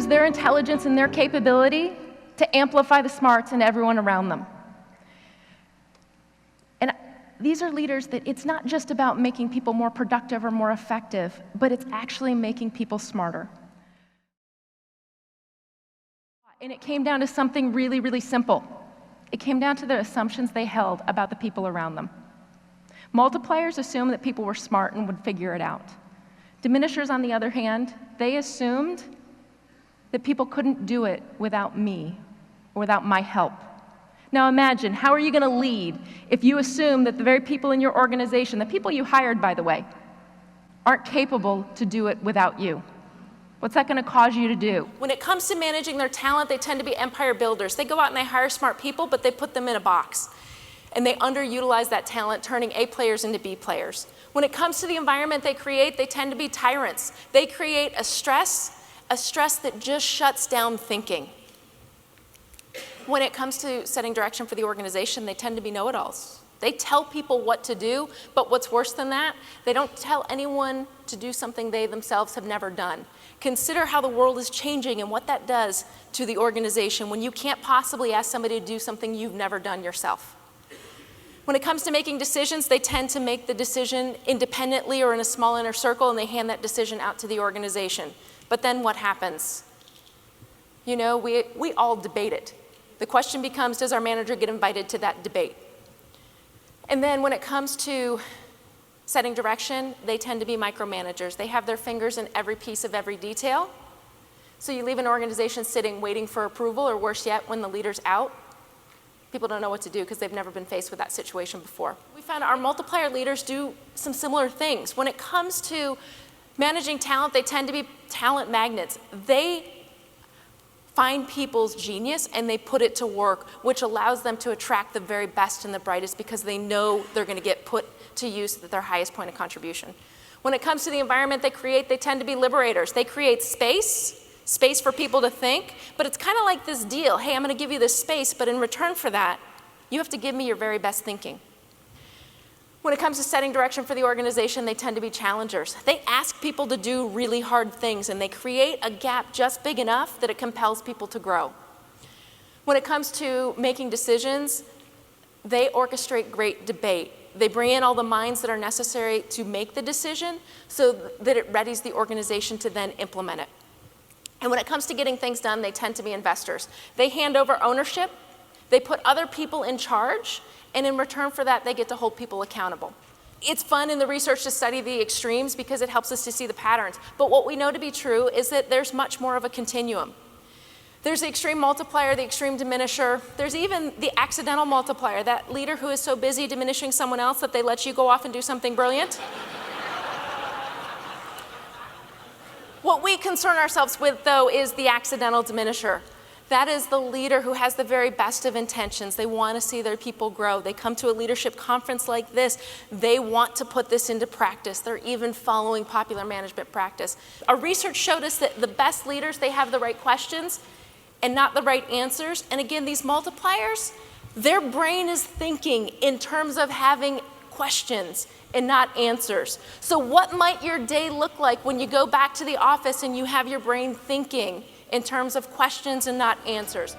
their intelligence and their capability to amplify the smarts in everyone around them. And these are leaders that it's not just about making people more productive or more effective, but it's actually making people smarter. And it came down to something really, really simple. It came down to the assumptions they held about the people around them. Multipliers assumed that people were smart and would figure it out. Diminishers, on the other hand, they assumed that people couldn't do it without me or without my help. Now imagine, how are you going to lead if you assume that the very people in your organization, the people you hired, by the way, aren't capable to do it without you? What's that going to cause you to do? When it comes to managing their talent, they tend to be empire builders. They go out and they hire smart people, but they put them in a box. And they underutilize that talent, turning A players into B players. When it comes to the environment they create, they tend to be tyrants. They create a stress that just shuts down thinking. When it comes to setting direction for the organization, they tend to be know-it-alls. They tell people what to do, but what's worse than that, they don't tell anyone to do something they themselves have never done. Consider how the world is changing and what that does to the organization when you can't possibly ask somebody to do something you've never done yourself. When it comes to making decisions, they tend to make the decision independently or in a small inner circle, and they hand that decision out to the organization. But then what happens? You know, we all debate it. The question becomes, does our manager get invited to that debate? And then when it comes to setting direction, they tend to be micromanagers. They have their fingers in every piece of every detail. So you leave an organization sitting waiting for approval, or worse yet, when the leader's out, people don't know what to do because they've never been faced with that situation before. We found our multiplier leaders do some similar things. When it comes to managing talent, they tend to be talent magnets. They find people's genius and they put it to work, which allows them to attract the very best and the brightest because they know they're going to get put to use at their highest point of contribution. When it comes to the environment they create, they tend to be liberators. They create space for people to think, but it's kind of like this deal. Hey, I'm going to give you this space, but in return for that, you have to give me your very best thinking. When it comes to setting direction for the organization, they tend to be challengers. They ask people to do really hard things, and they create a gap just big enough that it compels people to grow. When it comes to making decisions, they orchestrate great debate. They bring in all the minds that are necessary to make the decision so that it readies the organization to then implement it. And when it comes to getting things done, they tend to be investors. They hand over ownership, they put other people in charge, and in return for that, they get to hold people accountable. It's fun in the research to study the extremes because it helps us to see the patterns. But what we know to be true is that there's much more of a continuum. There's the extreme multiplier, the extreme diminisher. There's even the accidental multiplier, that leader who is so busy diminishing someone else that they let you go off and do something brilliant. What we concern ourselves with, though, is the accidental diminisher. That is the leader who has the very best of intentions. They want to see their people grow. They come to a leadership conference like this. They want to put this into practice. They're even following popular management practice. Our research showed us that the best leaders, they have the right questions and not the right answers. And again, these multipliers, their brain is thinking in terms of having questions and not answers. So what might your day look like when you go back to the office and you have your brain thinking in terms of questions and not answers?